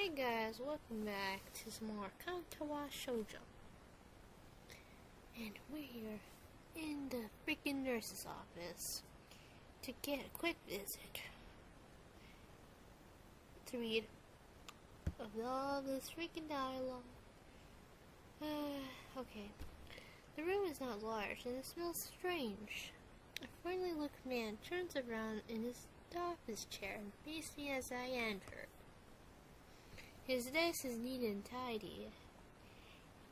Hey guys, welcome back to some more Katawa Shoujo. And we're here in the freaking nurse's office to get a quick visit to read of all this freaking dialogue. Okay. The room is not large and it smells strange. A friendly looking man turns around in his office chair and faces me as I enter. His desk is neat and tidy,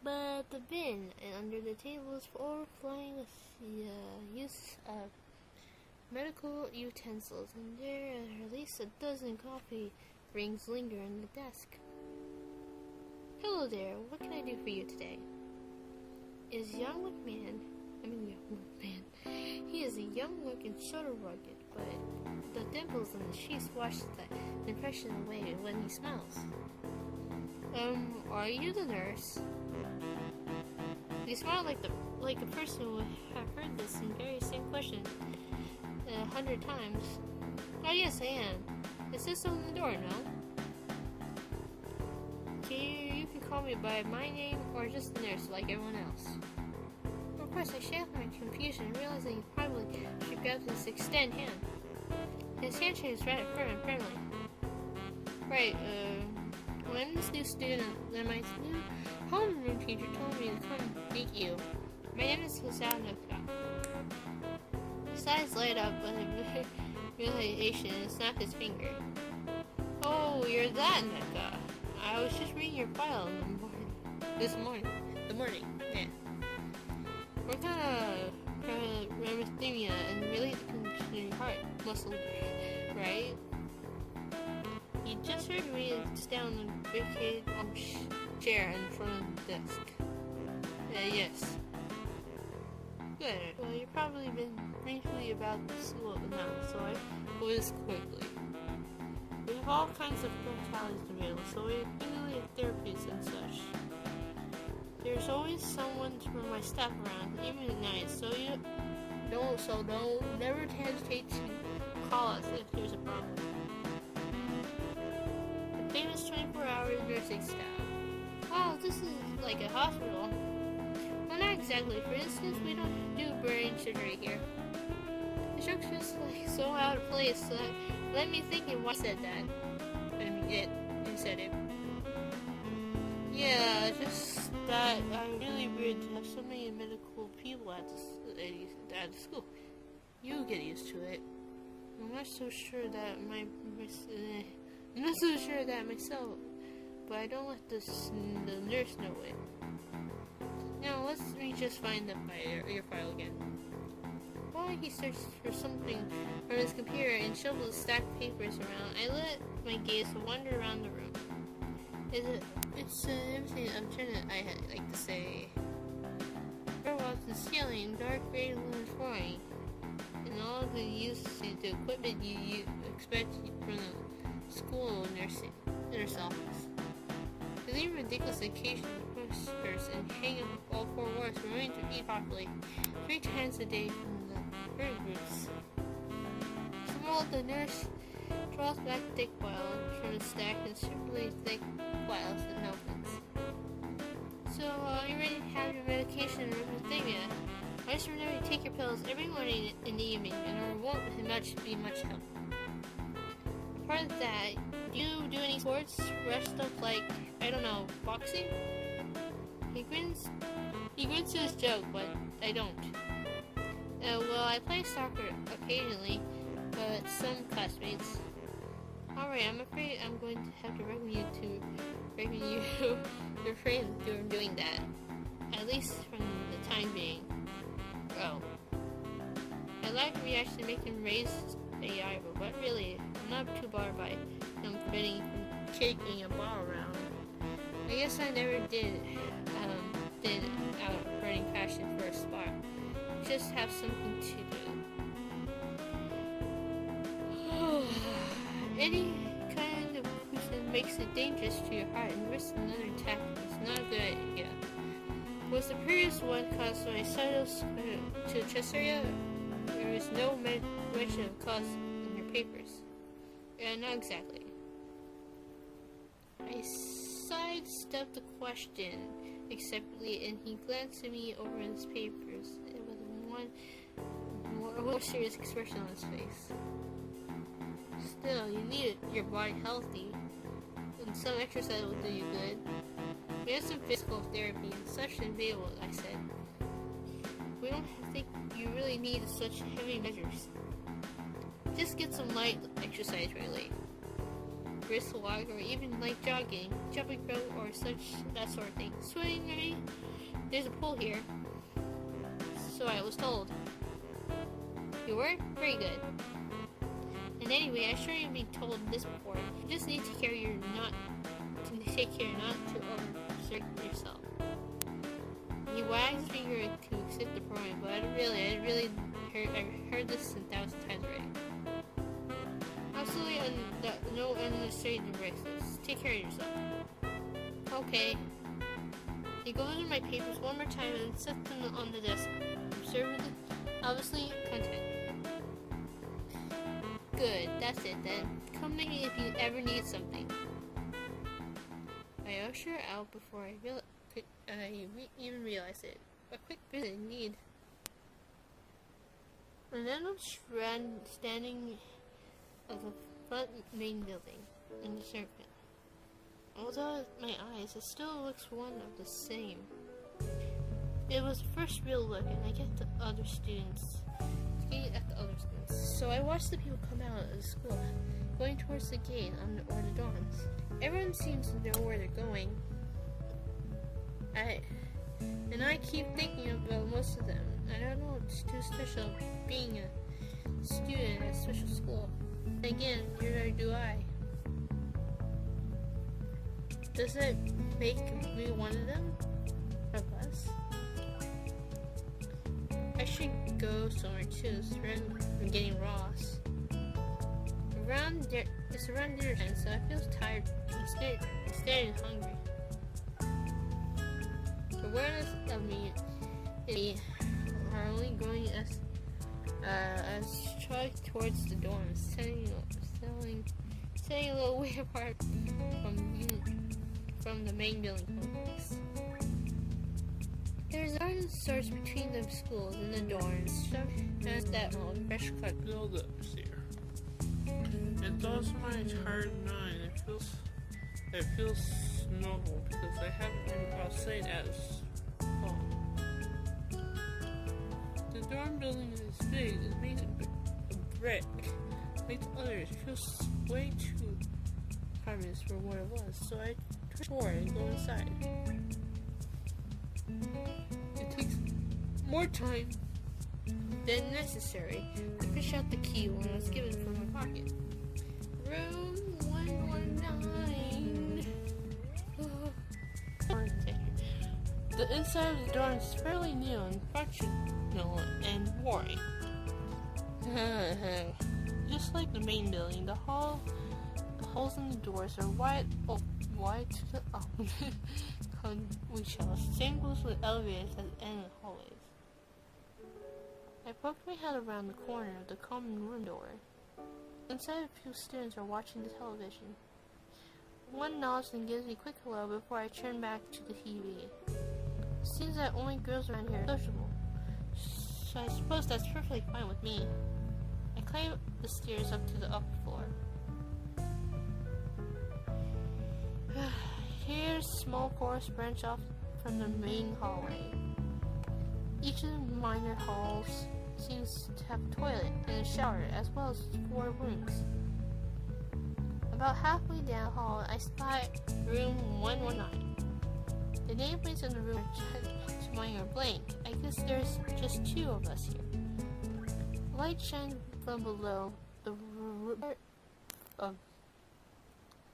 but the bin under the table is overflowing with the use of medical utensils, and there are at least a dozen coffee rings linger on the desk. Hello there, what can I do for you today? He is a young man. He is a young-looking, sort of rugged, but the dimples in the cheeks wash the impression away when he smiles. Are you the nurse? He smiled like a person who would have heard this very same question 100 times. Oh yes, I am. It says on the door, no? You can call me by my name or just the nurse like everyone else. Of course, I shake my confusion, realizing he probably should grab his extended hand. His handshake is rather firm and friendly. Right, well, I'm this new student, and my new homeroom teacher told me to come meet you. My name is Katawa. His eyes light up with a realization and snapped his finger. Oh, you're that Neka. I was just reading your file this morning. Yeah. What kind of rhythmia and related to your heart muscle, right? He just heard me sit down on the vacated chair in front of the desk. Yes. Good. Well, you've probably been briefly about the school now, so I whiz quickly. We have all kinds of mentalities available, so we usually have therapies and such. There's always someone from my staff around, even at night, so never hesitate to call us if there's a problem. The famous 24-hour nursing staff. Wow, this is like a hospital. Well, not exactly. For instance, we don't do brain surgery here. The joke's just like so out of place that let me thinking why I said that. You said it. Yeah, just that really weird to have so many medical people at the school. You get used to it. I'm not so sure that myself, but I don't let the nurse know it. Now let me just find your file again. While he searched for something from his computer and shuffled stacked papers around, I let my gaze wander around the room. It's everything alternate, I like to say. There was the ceiling, dark gray aluminum flooring, and all the the equipment you expect from the school nurse office. The leave ridiculous occasion posters and hang up all four walls for women to eat properly 3 times a day from the bird groups. Tomorrow the nurse draws back thick files from the stack and superly thick files and opens. So, you ready to have your medication and rhythmia? I just remember to take your pills every morning and the evening, and it won't be much help. Apart of that, do you do any sports? Rush stuff like, I don't know, boxing? He grins to his joke, but I don't. Well, I play soccer occasionally, but some classmates. Alright, I'm afraid I'm going to have to recommend you refrain from doing that. At least from the time being. Oh. I like the reaction to make him raise a eyebrow, but really, I'm not too bothered by him forbidding from kicking a ball around. I guess I never did out of burning passion for a sport. Just have something to do. Any kind of person makes it dangerous to your heart and risks another attack is not a good idea. Was the previous one caused by cytos to the chest area? There is no mention of cause in your papers. Yeah, not exactly. I sidestepped the question acceptably, and he glanced at me over his papers. It was one more serious expression on his face. Still, you need your body healthy, and some exercise will do you good. We have some physical therapy and such available, I said. We don't think you really need such heavy measures. Just get some light exercise really. Brisk walk, or even light jogging, jumping rope, or that sort of thing. Swimming, maybe? There's a pool here. So I was told. You were? Very good. And anyway, I sure you've been told this before. You just need to take care not to overexert yourself. He wagged his finger to accept the program, but I heard this 1,000 times already. Absolutely no unnecessary directions. Take care of yourself. Okay. He goes over my papers one more time and sets them on the desk. Observant, obviously content. Good, that's it then. Come to me if you ever need something. I usher her out before I even realized it. A quick visit indeed. And then I'm standing of the front main building in the circuit. Although my eyes, it still looks one of the same. It was the first real look, and I get the other students. So I watched the people come out of the school, going towards the gate or the dorms. Everyone seems to know where they're going. I keep thinking about most of them. I don't know what's too special being a student at a special school. Again, neither do I. Does it make me one of them? Of us? I should go somewhere too, rather than getting Ross. It's around dinner time, so I feel tired instead and hungry. Awareness of me are only growing as trudge towards the dorms, standing a little way apart from the main building complex. There's a garden source between the schools and the dorms, as that fresh cut build-ups here. It's also my entire nine. It feels normal because I haven't been outside as long. The dorm building is big. It's made of brick. Like the others, it feels way too harmless for what it was. So I pushed forward and go inside. It takes more time than necessary to fish out the key when it was given from my pocket. Room 119. The inside of the dorm is fairly new and functional and boring. Just like the main building, the holes in the doors are wide to the we shall. Same goes with elevators at the end of the hallways. I poked my head around the corner of the common room door. Inside, a few students are watching the television. One nods and gives me a quick hello before I turn back to the TV. It seems that only girls around here are sociable, so I suppose that's perfectly fine with me. I climb the stairs up to the upper floor. Here's a small course branch off from the main hallway. Each of the minor halls seems to have a toilet and a shower, as well as 4 rooms. About halfway down the hall, I spot room 119. The nameplates in the room to mine are blank. I guess there's just 2 of us here. Light shines from below the room of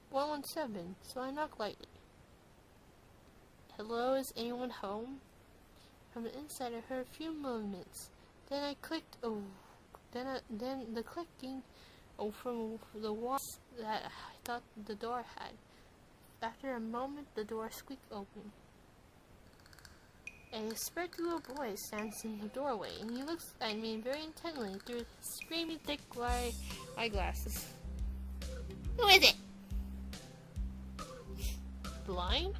117, so I knock lightly. Hello, is anyone home? From the inside, I heard a few movements. Then I clicked. Then the clicking from the walls that I thought the door had. After a moment, the door squeaked open. A spectral little boy stands in the doorway, and he looks at me very intently through his screaming thick eyeglasses. Who is it? blind?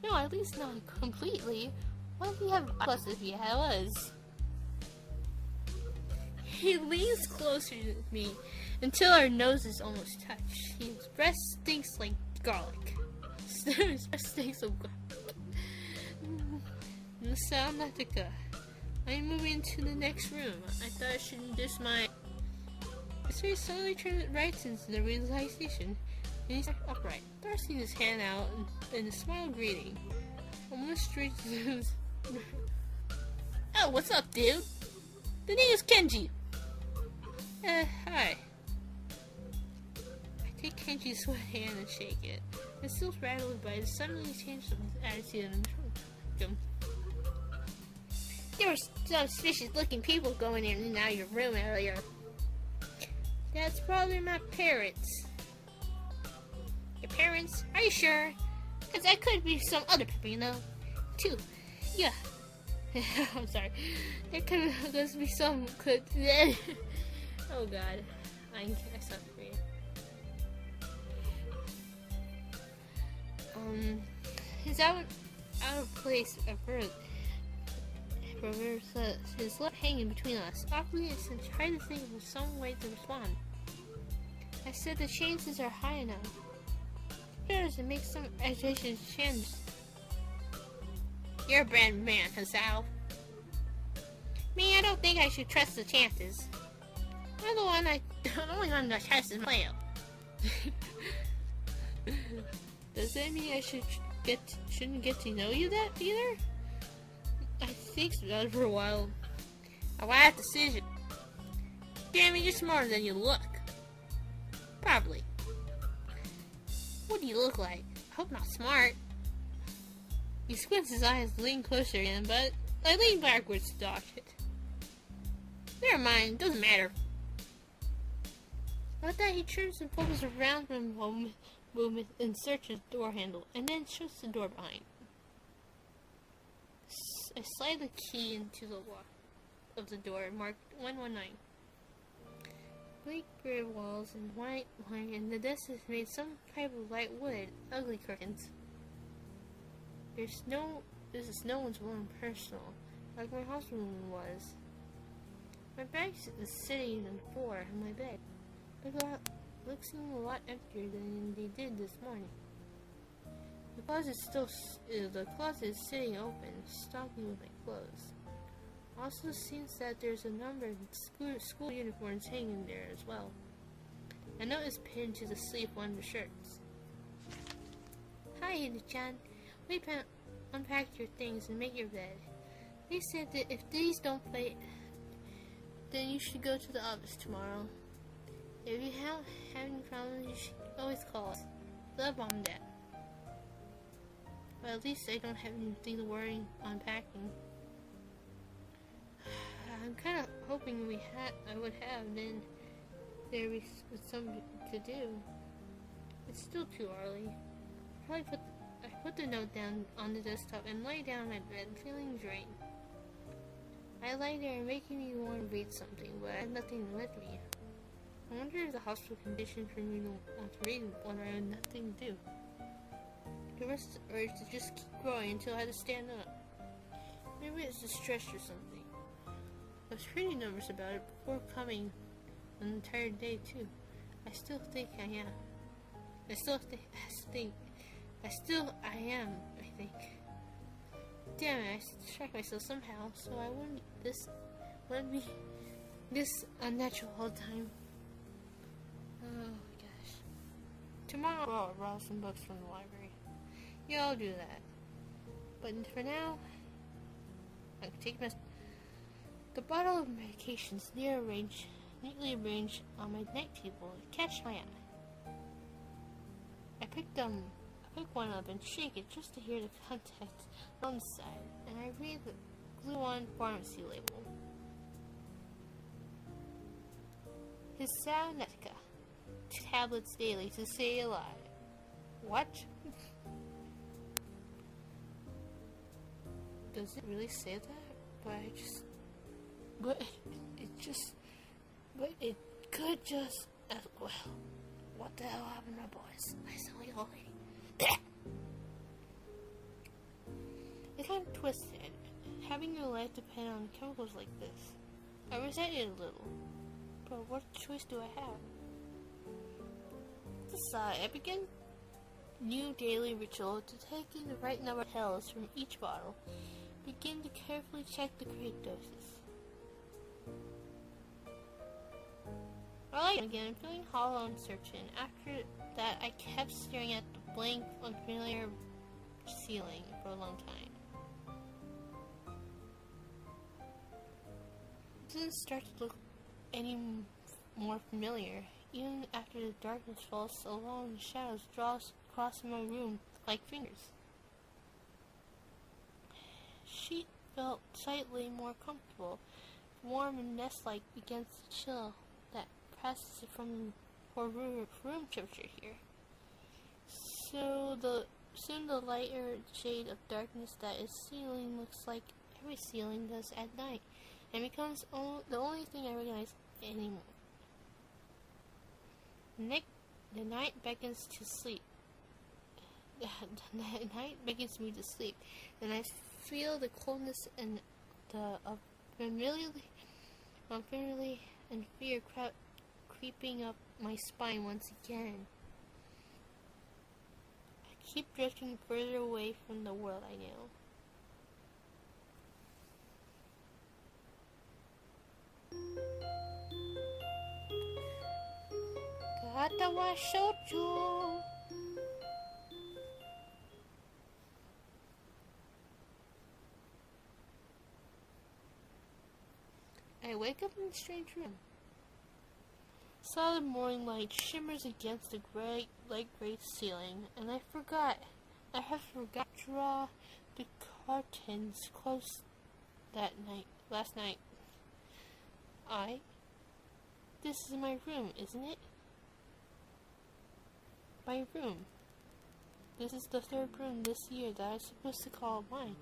No, at least not completely. What if he have plus if he was? He leans closer to me until our noses almost touch. His breath stinks like garlic. His breath stinks of garlic. Natika. I'm moving to the next room. I thought I should introduce my... His face slowly turned right into the realization, and he sat upright, thrusting his hand out in a smile greeting. Almost straight to his... Oh, what's up, dude? The name is Kenji. Hi. I take Kenji's sweat hand and shake it. I'm still rattled by the suddenly change of his attitude and him. There were some suspicious-looking people going in and out of your room earlier. That's probably my parents. Your parents? Are you sure? Because I could be some other people, you know? Too. Yeah. I'm sorry. There could be some could... Oh god. I suck for you. He's out of place at first. His left hanging between us. Awkwardly, I tried to think of some way to respond. I said the chances are high enough. Sure, to make some agitation change. You're a brand man, Hasao. Me, I don't think I should trust the chances. I'm the only one that trusts is Mayo. Does that mean I shouldn't get to know you that either? I think about it for a while. A wise decision. Damn it, you're smarter than you look. Probably. What do you look like? I hope not smart. He squints his eyes, lean closer again, but I lean backwards to dodge it. Never mind, doesn't matter. With that, he turns and focus around for a movement and searches the door handle, and then shuts the door behind. I slide the key into the lock of the door, marked 119. Bleak gray walls and white line, and the desk is made some type of light wood, ugly curtains. This is no one's room personal, like my hospital room was. My bag is sitting on the floor in my bed. The looks seem a lot emptier than they did this morning. The closet is sitting open, stocking with my clothes. Also seems that there's a number of school uniforms hanging there as well. A note is pinned to the sleeve of one of the shirts. Hi, Ida-chan. We can unpack your things and make your bed. They said that if these don't fit, then you should go to the office tomorrow. If you have any problems, you should always call us. Love, Mom and Dad. But at least I don't have anything to worry on packing. I'm kind of hoping I would have, then there was something to do. It's still too early. I put the note down on the desktop and lay down on my bed, feeling drained. I lay there making me want to read something, but I had nothing with me. I wonder if the hospital conditioned for me to want to read when I had nothing to do. The rest of the urge to just keep growing until I had to stand up. Maybe it's the stress or something. I was pretty nervous about it before coming an entire day too. I still think I am. I think. Damn it, I distract myself somehow so I wouldn't be this unnatural all the time. Oh my gosh. Tomorrow I'll borrow some books from the library. Yeah, I'll do that. But for now, I can take my... The bottle of medications neatly arranged on my night table catch my eye. I pick one up and shake it just to hear the context on the side, and I read the glue-on pharmacy label. Hisao Netka. 2 tablets daily to stay alive. What? Does it really say that? But it could just as well. What the hell happened to my boys? I saw the old lady. kind of twisted, having your life depend on chemicals like this. I resent it a little, but what choice do I have? Decide, I begin new daily ritual to take in the right number of pills from each bottle. Begin to carefully check the correct doses. I like it again, feeling hollow and searching. After that, I kept staring at the blank, unfamiliar ceiling for a long time. It doesn't start to look any more familiar. Even after the darkness falls so long, the shadows draw across my room like fingers. She felt slightly more comfortable, warm and nest-like against the chill that passes from room temperature here. Soon the lighter shade of darkness that is ceiling looks like every ceiling does at night, and becomes the only thing I recognize anymore. The night beckons to sleep. The night beckons me to sleep, and I feel the coldness and of familiarity and fear creeping up my spine once again. I keep drifting further away from the world I know. Katawa Shoujo. I wake up in a strange room. Solid morning light shimmers against the light gray ceiling, and I have forgot to draw the curtains close last night. This is my room, isn't it? My room. This is the third room this year that I'm supposed to call mine.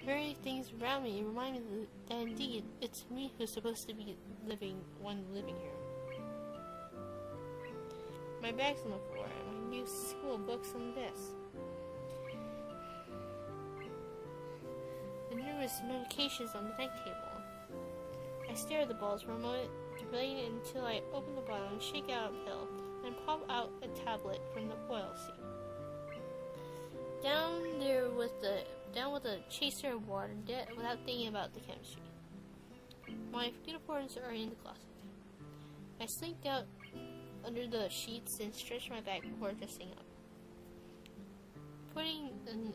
Very things around me remind me that indeed it's me who's supposed to be living here. My bag's on the floor, and my new school books on the desk. The numerous medications on the night table. I stare at the balls for a moment, debating until I open the bottle and shake out a pill, and pop out a tablet from the oil seat. Down with a chaser of water, without thinking about the chemistry. My uniforms are in the closet. I slinked out under the sheets and stretched my back before dressing up. Putting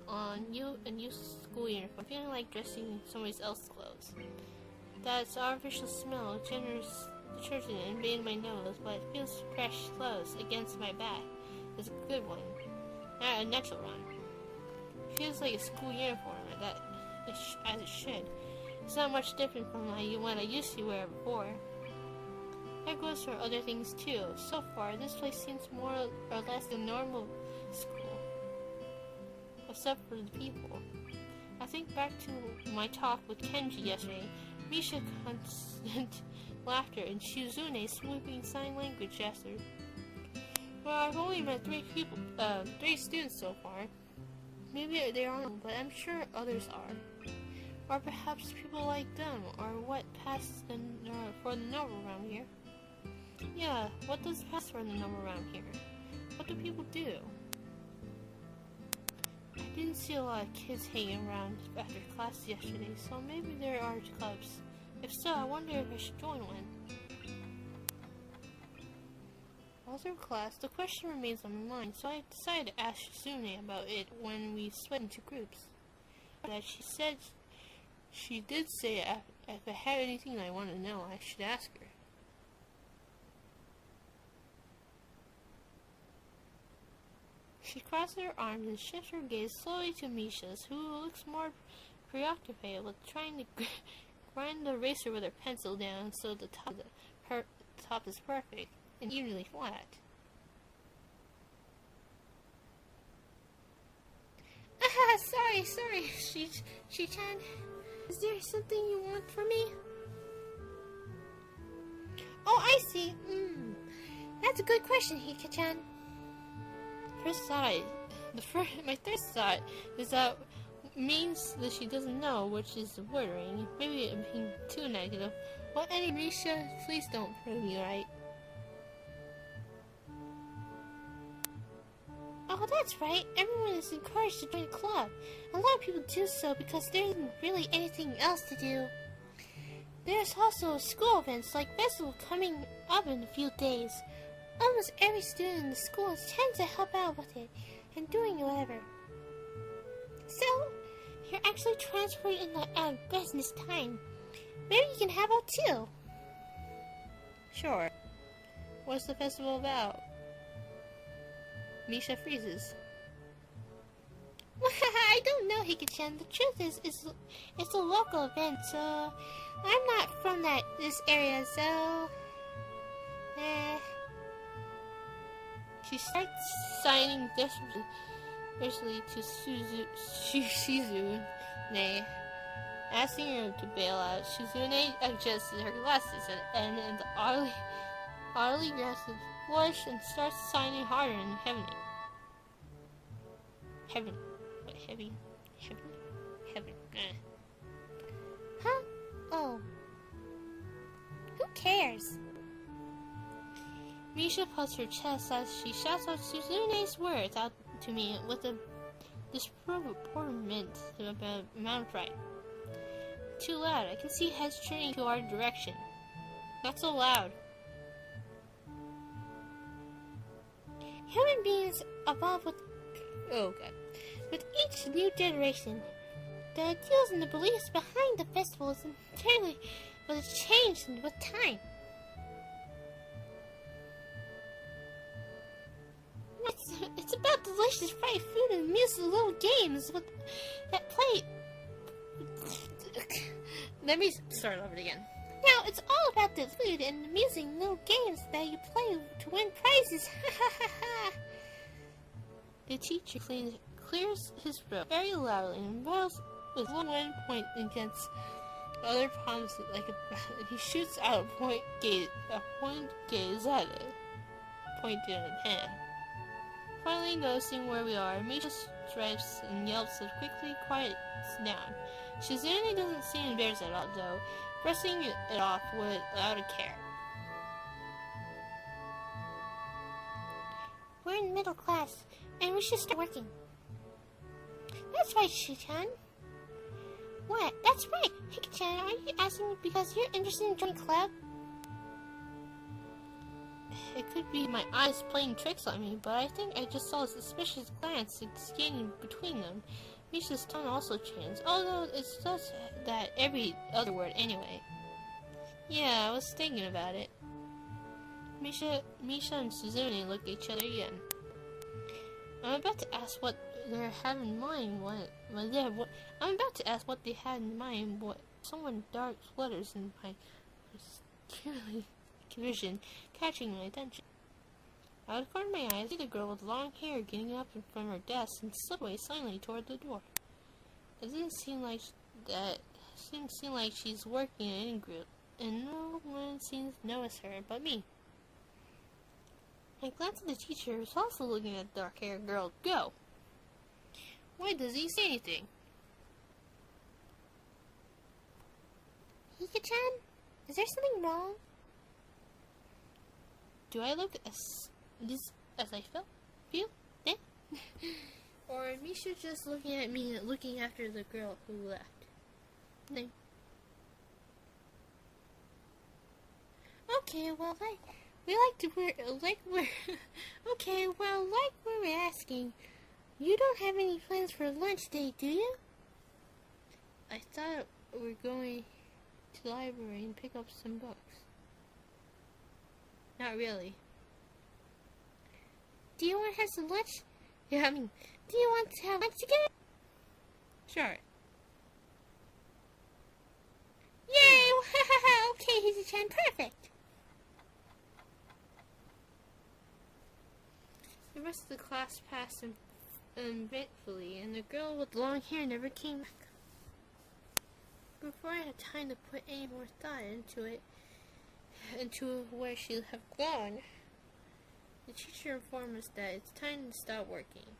on a new school uniform, feeling like dressing in somebody else's clothes. That artificial smell, generous detergent invaded my nose, but it feels fresh clothes against my back. It's a good one, not a natural one. It feels like a school uniform, as it should. It's not much different from what I used to wear before. That goes for other things too. So far, this place seems more or less a normal school, except for the people. I think back to my talk with Kenji yesterday. Misha constant laughter and Shizune swooping sign language gesture. Well, I've only met three students so far. Maybe they aren't, but I'm sure others are. Or perhaps people like them, or what passes for the normal around here. Yeah, what does pass for the normal around here? What do people do? I didn't see a lot of kids hanging around after class yesterday, so maybe there are clubs. If so, I wonder if I should join one. After class, the question remains on my mind, so I decided to ask Shizune about it when we split into groups. That she did say if I had anything I wanted to know, I should ask her. She crosses her arms and shifts her gaze slowly to Misha's, who looks more preoccupied with trying to grind the eraser with her pencil down so the top is perfect and evenly flat. Sorry, Shi-chan. Is there something you want from me? Oh, I see. That's a good question, Hika-chan. My first thought is that means that she doesn't know what she's ordering. Maybe I'm being too negative. Well, anyway, Misha, please don't prove me right. Oh, that's right. Everyone is encouraged to join a club. A lot of people do so because there isn't really anything else to do. There's also school events like festival coming up in a few days. Almost every student in the school tends to help out with it and doing whatever. So, you're actually transferred in the business time. Maybe you can help out too. Sure. What's the festival about? Misha freezes. I don't know, Hika-chan. The truth is, it's a local event, so I'm not from this area, so She starts signing desperately to Shizune, asking her to bail out. Shizune adjusts her glasses and in the oddly aggressive voice and starts signing harder and heavy. Huh? Oh. Who cares? Misha puffs her chest as she shouts out Suzune's words out to me with a disproportionate amount of pride. Too loud. I can see heads turning to our direction. Not so loud. Human beings evolve with each new generation. The ideals and the beliefs behind the festival is entirely but it's changed with time. It's about delicious fried food and amusing little games that play. Let me start over again. Now it's all about the food and amusing little games that you play to win prizes. The teacher clears his throat very loudly and rattles with one point against other palms like a bat. He shoots out a point gaze at it, pointed at hand. Finally noticing where we are, Misha stripes and yelps so quickly quiets down. Shizune doesn't seem embarrassed at all, though, brushing it off without a care. We're in middle class, and we should start working. That's right, Shu-chan. What? That's right. Hika-chan, are you asking because you're interested in joining a club? It could be my eyes playing tricks on me, but I think I just saw a suspicious glance exchanging between them. Misha's tone also changed, although it says that every other word anyway. Yeah, I was thinking about it. Misha and Suzune look at each other again. I'm about to ask what they have in mind. I'm about to ask what they had in mind. What someone dark flutters in my vision, catching my attention. Out of the corner of my eye, I see the girl with long hair getting up from her desk and slip away silently toward the door. It doesn't seem like she's working in any group, and no one seems to notice her but me. I glance at the teacher, who's also looking at the dark-haired girl. Go! Why does he say anything? Hika-chan, is there something wrong? Do I look as I feel? Eh? Or is Misha just looking at me and looking after the girl who left? No. Okay, well, like we were asking, you don't have any plans for lunch today, do you? I thought we were going to the library and pick up some books. Not really. Do you want to have some lunch? Do you want to have lunch together? Sure. Yay! Okay, Hika-chan, perfect. The rest of the class passed eventfully, and the girl with long hair never came back. Before I had time to put any more thought into where she had gone, the teacher informed us that it's time to stop working.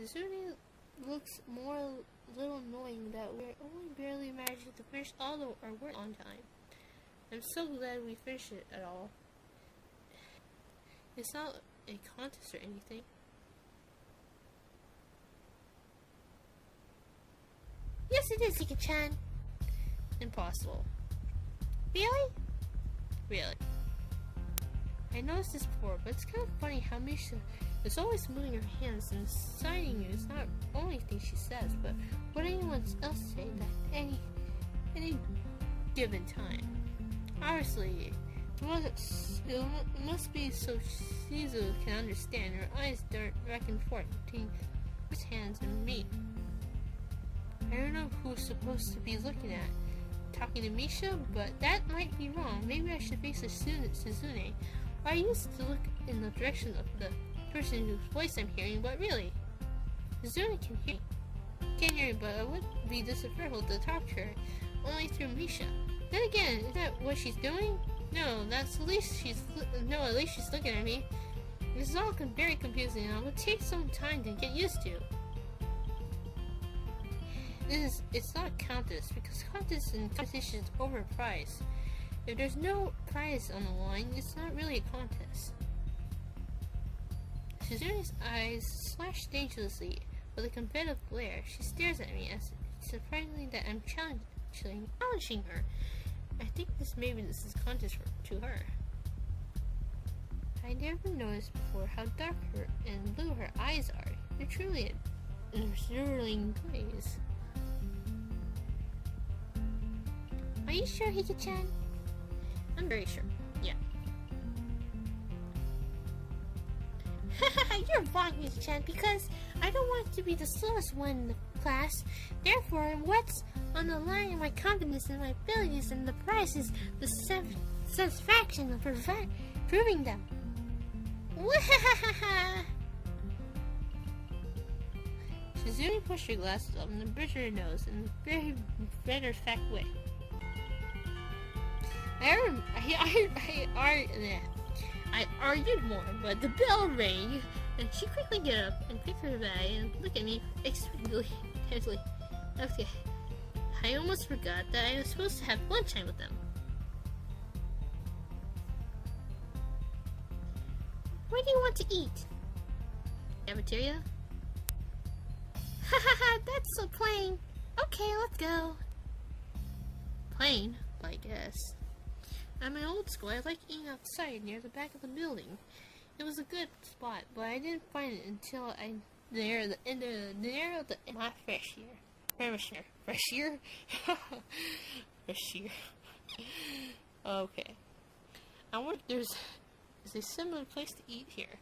Shizune looks more a little annoying that we're only barely managing to finish all of our work on time. I'm so glad we finished it at all. It's not a contest or anything. Yes, it is, Ika-chan. Impossible. Really? Really. I noticed this before, but it's kind of funny how Misha is always moving her hands and signing you. It's not the only thing she says, but what anyone else say at any given time. Obviously, it must be so Shizu can understand. Her eyes dart back and forth between his hands and me. I don't know who's supposed to be looking at, talking to Misha, but that might be wrong. Maybe I should face Shizune. I used to look in the direction of the person whose voice I'm hearing, but really, Shizune can hear me. Can't hear me, but it would be disrespectful to talk to her only through Misha. Then again, is that what she's doing? No, that's at least she's looking at me. This is all very confusing, and it will take some time to get used to. It's not a contest, because contests and competitions is overpriced. If there's no prize on the line, it's not really a contest. Shizune's eyes flash dangerously with a competitive glare. She stares at me as surprisingly that I'm challenging her. I think maybe this is a contest to her. I never noticed before how dark and blue her eyes are. They're truly a sterling glaze. Are you sure, Hika-chan? I'm very sure. Yeah. You're wrong, Hika-chan, because I don't want to be the slowest one in the class. Therefore, what's on the line in my confidence and my abilities, and the prize is the satisfaction of proving them. Shizune pushed her glasses up and bridged her nose in a very matter-of-fact way. I argued more, but the bell rang, and she quickly got up and picked her bag and looked at me expectantly. Okay, I almost forgot that I was supposed to have lunchtime with them. Where do you want to eat? Cafeteria? Hahaha, that's so plain. Okay, let's go. Plain, I guess. At my old school, I liked eating outside near the back of the building. It was a good spot, but I didn't find it until near the end of my fresh year. Fresh year? Okay. I wonder if there's a similar place to eat here.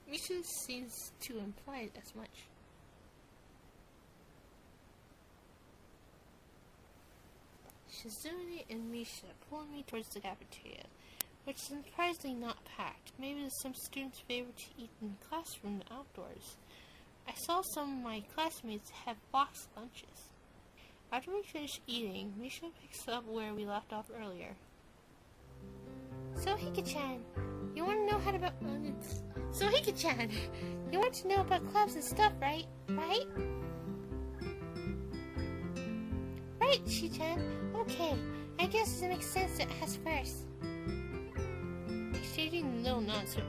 Misha seems to imply as much. Shizune and Misha pulling me towards the cafeteria, which is surprisingly not packed. Maybe there's some students favor to eat in the classroom and outdoors. I saw some of my classmates have boxed lunches. After we finish eating, Misha picks up where we left off earlier. So Hika-chan, you want to know about clubs and stuff, right? Right, Shi-chan. Okay, I guess it makes sense to ask first. Exchanging little nods of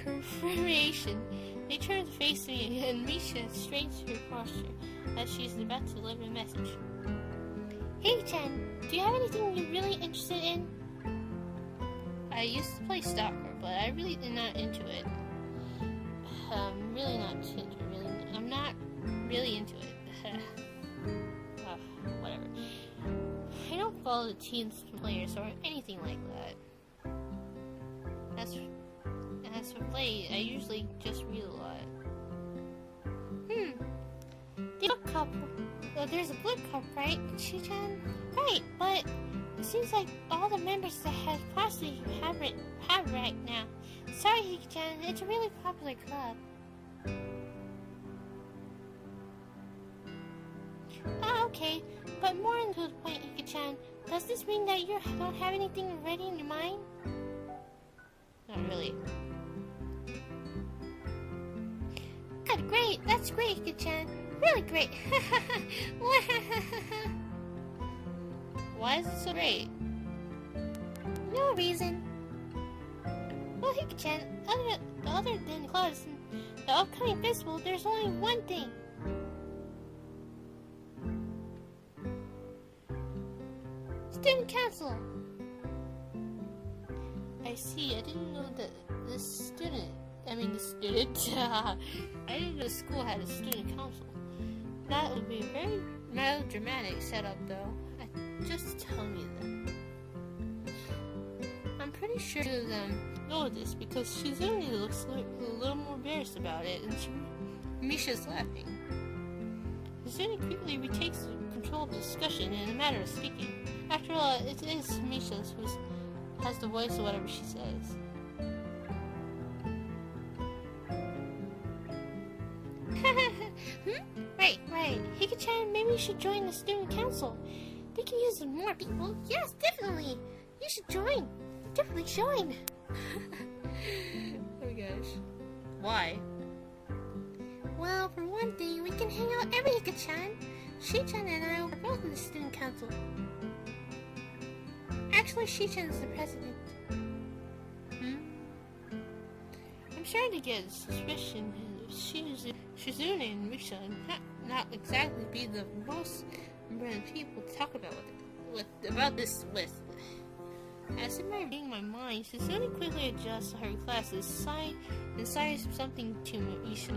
confirmation, they turn to face me, and Misha straightens her posture as she's about to deliver a message. Hey, Chan, do you have anything you're really interested in? I used to play soccer, but I really am not into it. I'm not really into it. Whatever. I don't follow the team's players or anything like that. As for play, I usually just read a lot. The book cup. There's a book cup, right, Shi-chan? Right, but it seems like all the members that have possibly have right now. Sorry, Hika-chan, it's a really popular club. Okay, but more on the point, Hika-chan, does this mean that you don't have anything ready in your mind? Not really. God, great! That's great, Hika-chan. Really great. Why is it so great? No reason. Well, Hika-chan, other than clubs and the upcoming festival, there's only one thing. Student council. I see. I didn't know that the student. I didn't know the school had a student council. That would be a very melodramatic setup, though. Just tell me that. I'm pretty sure two of them know this because Shizune looks a little more embarrassed about it, and Misha's laughing. Shizune quickly retakes control of the discussion in a matter of speaking. After all, it is Misha who has the voice of whatever she says. Right. Hika-chan, maybe you should join the student council. They can use more people. Yes, definitely. You should join. Definitely join. Oh my gosh. Why? Well, for one thing, we can hang out every Hika-chan. Shi-chan and I are both in the student council. Actually, Shi-chan is the president. I'm starting to get a suspicion that Shizune and Misha not exactly be the most important people to talk about this with. As if I'm reading my mind, Shizune quickly adjusts her glasses, and sighs something to Misha.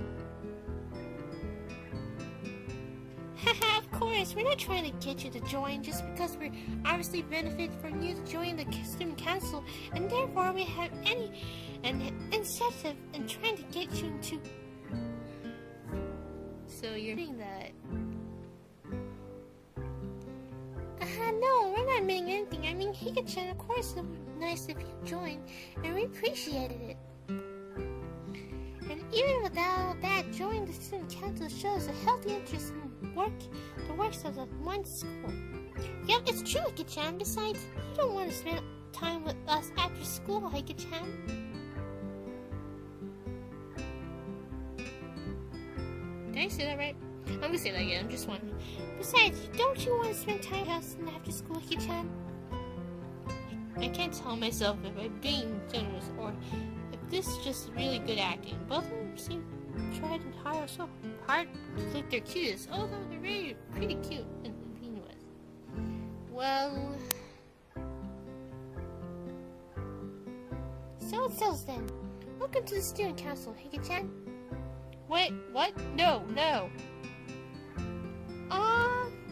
Haha, of course, we're not trying to get you to join just because we're obviously benefit from you to join the student council, and therefore we have an incentive in trying to get you to. So you're doing that? No, we're not admitting anything. I mean, Hika-chan, of course, it would be nice if you joined, and we appreciated it. And even without that, joining the student council shows a healthy interest in the works of the one school. Yep, it's true, Hika-chan. Besides, you don't want to spend time with us after school, Hika-chan. Did I say that right? I'm gonna say that again. I'm just wondering. Besides, don't you want to spend time with us after school, Hika-chan? I can't tell myself if I'm being generous or if this is just really good acting. Both of them seem tried and hard so hard to look their cutest, although they're really pretty cute and being with. Well, So it sells then. Welcome to the student council, Hika-chan. wait, what? No.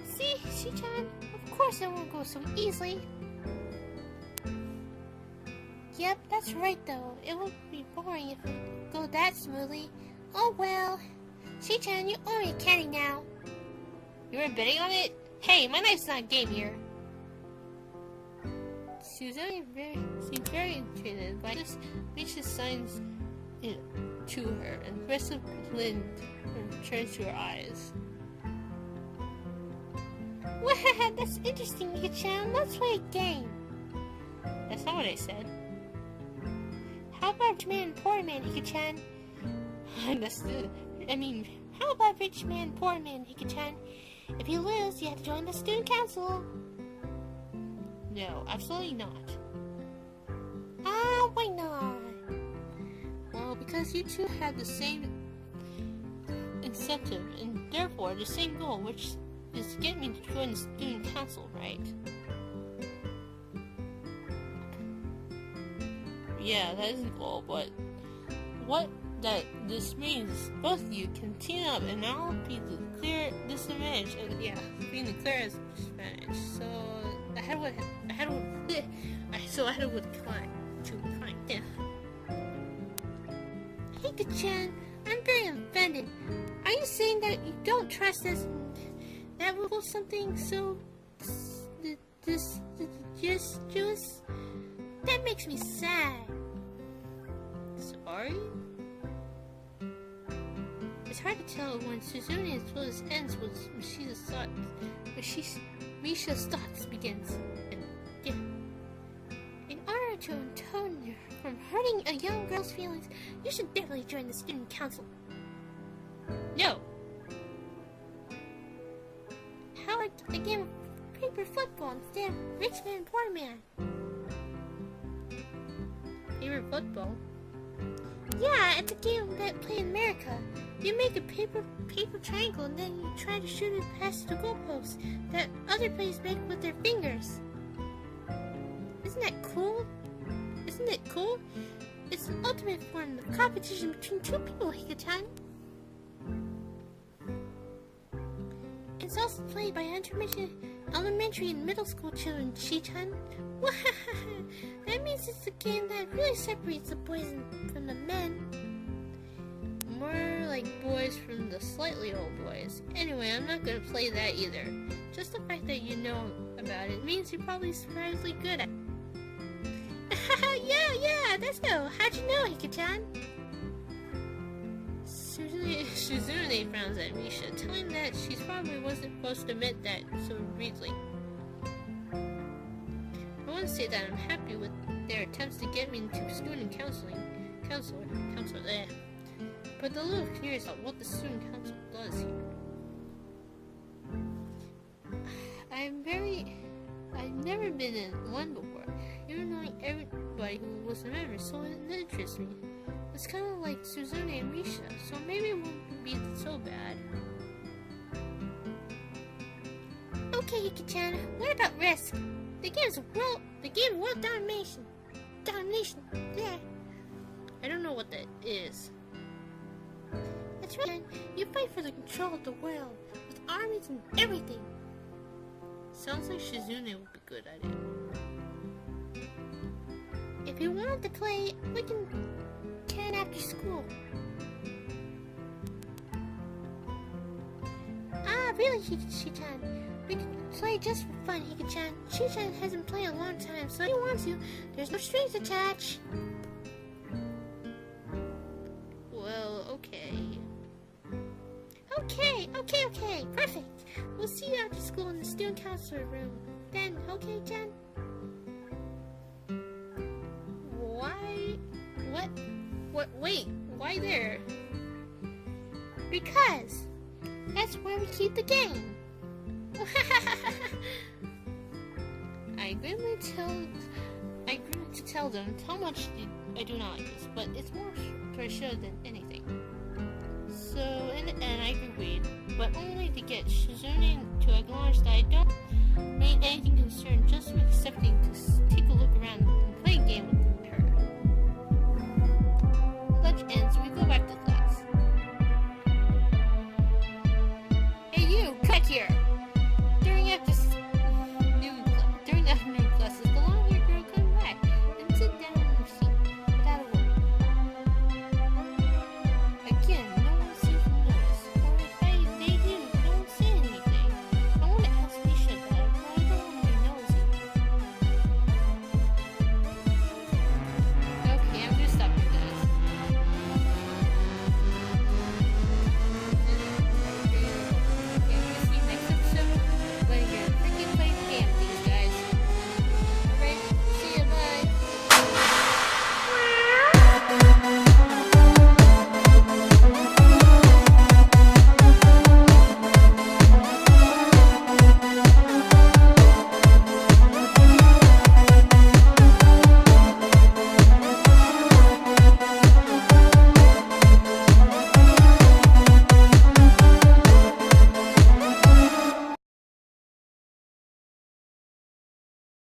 See, Shi-chan, of course it won't go so easily. Yep, that's right though. It would be boring if it would go that smoothly. Oh well. Shi-chan, you owe me a candy now. You were betting on it? Hey, my knife's not game here. Suzanne seemed very intrigued by this. Misha signs it to her, and the rest of Lynn turns to her eyes. Wow, that's interesting, Hika-chan. Let's play a game. That's not what I said. How about rich man, poor man, Hika-chan? How about rich man, poor man, Hika-chan? If you lose, you have to join the student council. No, absolutely not. Why not? Well, because you two have the same incentive and therefore the same goal, which is to get me to join the student council, right? Yeah, that is the goal, but what that this means, both of you can team up and I'll be the clear disadvantage, being the clearest disadvantage. So I had what climb. Yeah. Hika-chan, I'm very offended. Are you saying that you don't trust us? That will do something so just that makes me sad. Sorry? It's hard to tell when Suzune's pose ends with Misha's thoughts begins. Yeah. In order to atone from hurting a young girl's feelings, you should definitely join the student council. No. How about a game of paper football instead of rich man, poor man? Paper football? Yeah, it's a game that play in America. You make a paper triangle and then you try to shoot it past the goalpost that other players make with their fingers. Isn't that cool? Isn't it cool? It's an ultimate form of competition between two people, Hika-chan. It's also played by elementary and middle school children, Chi-chan. That means it's a game that really separates the boys from the men. More like boys from the slightly old boys. Anyway, I'm not gonna play that either. Just the fact that you know about it means you're probably surprisingly good at it. Yeah, let's go. How'd you know, Hika-chan? Shizune frowns at Misha, telling that she probably wasn't supposed to admit that so readily. I want to say that I'm happy with their attempts to get me into student counselor there. But a little curious about what the student council does here. I've never been in one before, even knowing everybody who was a member, so it interests me. It's kind of like Suzune and Misha, so maybe it won't be so bad. Okay, Yuki-chan, what about Risk? The game world domination. Yeah. I don't know what that is. That's right, you fight for the control of the world, with armies and everything. Sounds like Shizune would be good at it. If you want to play, we can after school. Ah, really, Chi-chan? We can play just for fun, Hika-chan. Chi-chan hasn't played in a long time, so if you want to, there's no strings attached. Well, okay. Okay, perfect. We'll see you after school in the student counselor room. Then, okay, Chan? Wait, why there? Because that's where we keep the game. I agreed to tell them how much I do not like this, but it's more for show than anything. So, and I agreed, but only to get Shizune to acknowledge that I don't make anything concerned, just accepting to take a look around and play a game with them.